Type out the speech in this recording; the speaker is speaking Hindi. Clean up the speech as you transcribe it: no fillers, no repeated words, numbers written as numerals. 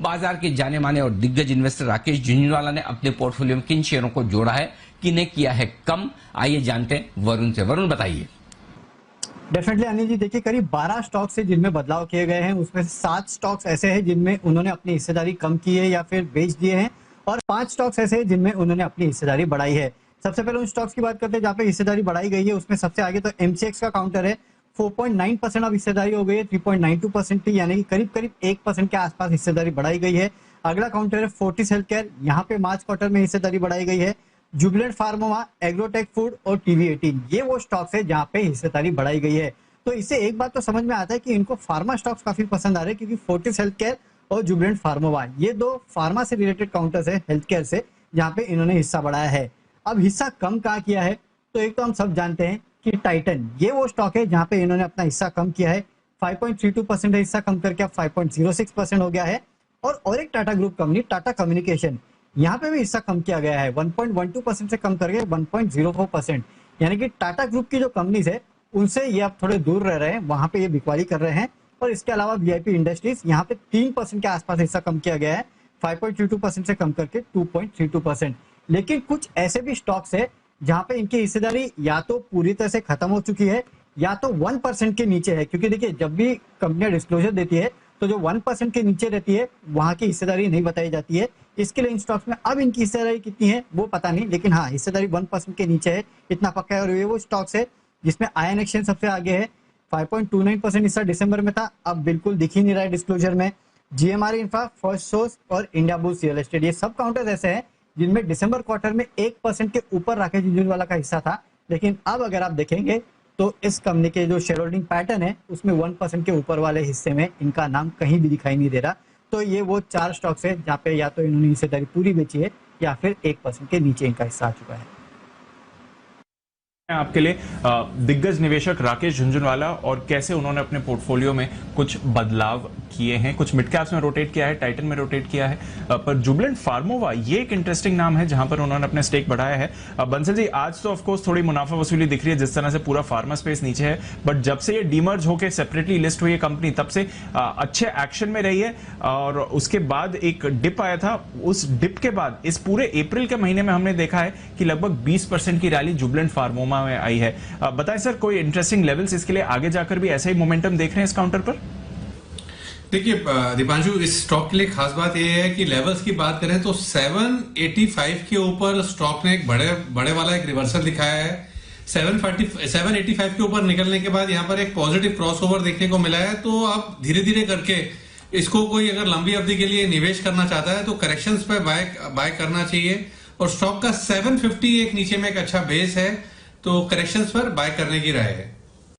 बाजार के जाने माने और दिग्गज इन्वेस्टर राकेश झुंझुनवाला ने अपने पोर्टफोलियो में किन शेयरों को जोड़ा है, किन्हें किया है कम, आइए जानते हैं वरुण से। वरुण बताइए। डेफिनेटली अनिल जी, देखिए करीब 12 स्टॉक्स है जिनमें बदलाव किए गए हैं, उसमें से 7 स्टॉक्स ऐसे हैं जिनमें उन्होंने अपनी हिस्सेदारी कम की है या फिर बेच दिए हैं, और 5 स्टॉक्स ऐसे हैं जिनमें उन्होंने अपनी हिस्सेदारी बढ़ाई है। सबसे पहले उन स्टॉक्स की बात करते हैं जहाँ पे हिस्सेदारी बढ़ाई गई है। उसमें सबसे आगे तो एमसीएक्स का काउंटर है, 4.9% अब हिस्सेदारी हो गई है, 3.92% थी, यानी कि करीब करीब 1% के आसपास हिस्सेदारी बढ़ाई गई है। अगला काउंटर है फोर्टिस हेल्थकेयर, यहाँ पे मार्च क्वार्टर में हिस्सेदारी बढ़ाई गई है। जुबिलेंट फार्मा, एग्रोटेक फूड और टीवी18, ये वो स्टॉक्स है जहाँ पे हिस्सेदारी बढ़ाई गई है। तो इससे एक बात तो समझ में आता है कि इनको फार्मा स्टॉक्स काफी पसंद आ रहे हैं, क्योंकि फोर्टिस हेल्थकेयर और जुबिलेंट फार्मा, ये दो फार्मा से रिलेटेड काउंटर्स है हेल्थ केयर से, जहाँ पे इन्होंने हिस्सा बढ़ाया है। अब हिस्सा कम कहाँ किया है, तो एक तो हम सब जानते हैं कि टाइटन, ये वो स्टॉक है जहाँ पे इन्होंने अपना हिस्सा कम किया है। 5.32% हिस्सा कम करके अब 5.06% हो गया है। और एक Tata group company Tata communication, यहाँ पे भी हिस्सा कम किया गया है, 1.12% से कम करके 1.04%, यानी कि टाटा ग्रुप की जो कंपनीज है उनसे ये अब थोड़े दूर रह रहे हैं, वहां पे ये बिकवाली कर रहे हैं। और इसके अलावा वीआईपी इंडस्ट्रीज, यहाँ पे 3% के आसपास हिस्सा कम किया गया है, 5.22% से कम करके 2.32%। लेकिन कुछ ऐसे भी स्टॉक्स है जहां पे इनकी हिस्सेदारी या तो पूरी तरह से खत्म हो चुकी है या तो 1% के नीचे है, क्योंकि देखिए जब भी कंपनियां डिस्क्लोजर देती है तो जो 1% के नीचे रहती है वहां की हिस्सेदारी नहीं बताई जाती है। इसके लिए इन स्टॉक्स में अब इनकी हिस्सेदारी कितनी है वो पता नहीं, लेकिन हाँ हिस्सेदारी 1% के नीचे है, इतना पक्का है। और ये वो स्टॉक्स है जिसमें आयन एक्सचेंज सबसे आगे है, 5.29% हिस्सा दिसंबर में था, अब बिल्कुल दिख ही नहीं रहा है डिस्क्लोजर में। जीएमआर इंफ्रा, फर्स्ट सोर्स और इंडिया बुल्स रियल एस्टेट, ये सब काउंटर्स ऐसे हैं जिनमें दिसंबर क्वार्टर में 1% के ऊपर राकेश झुंझुनवाला का हिस्सा था। लेकिन अब अगर आप देखेंगे तो इस कंपनी के जो शेयर होल्डिंग पैटर्न है उसमें 1% के ऊपर वाले हिस्से में इनका नाम कहीं भी दिखाई नहीं दे रहा। तो ये वो 4 स्टॉक्स है जहाँ पे या तो इन्होंने हिस्सेदारी पूरी बेची है या फिर 1% के नीचे इनका हिस्सा आ चुका है। आपके लिए दिग्गज निवेशक राकेश झुंझुनवाला और कैसे उन्होंने अपने पोर्टफोलियो में कुछ बदलाव किए हैं, कुछ मिड कैप्स में रोटेट किया है, टाइटन में रोटेट किया है, पर जुबिलेंट फार्मोवा ये एक इंटरेस्टिंग नाम है जहां पर उन्होंने अपने स्टेक बढ़ाया है। बंसल जी, आज तो ऑफ कोर्स थोड़ी मुनाफा वसूली दिख रही है जिस तरह से पूरा फार्मा स्पेस नीचे है, बट जब से ये डीमर्ज होकर सेपरेटली लिस्ट हुई है कंपनी तब से अच्छे एक्शन में रही है, और उसके बाद एक डिप आया था, उस डिप के बाद इस पूरे अप्रैल के महीने में हमने देखा है कि लगभग 20% की रैली जुबिलेंट फार्मोवा में आई है। बताएं सर, कोई इंटरेस्टिंग लेवल्स इसके लिए आगे जाकर भी ऐसा ही मोमेंटम देख रहे हैं इस काउंटर पर? देखिए दीपांशु, इस स्टॉक के लिए खास बात यह है कि लेवल्स की बात करें तो 785 के ऊपर स्टॉक ने एक बड़े वाला एक रिवर्सल दिखाया है। 785 के ऊपर निकलने के बाद यहाँ पर एक पॉजिटिव क्रॉसओवर देखने को मिला है। तो अब धीरे धीरे करके इसको कोई अगर लंबी अवधि के लिए निवेश करना चाहता है तो करेक्शंस पे बाय करना चाहिए, और स्टॉक का 750 एक नीचे में एक अच्छा बेस है, तो करेक्शंस पर बाय करने की राय है।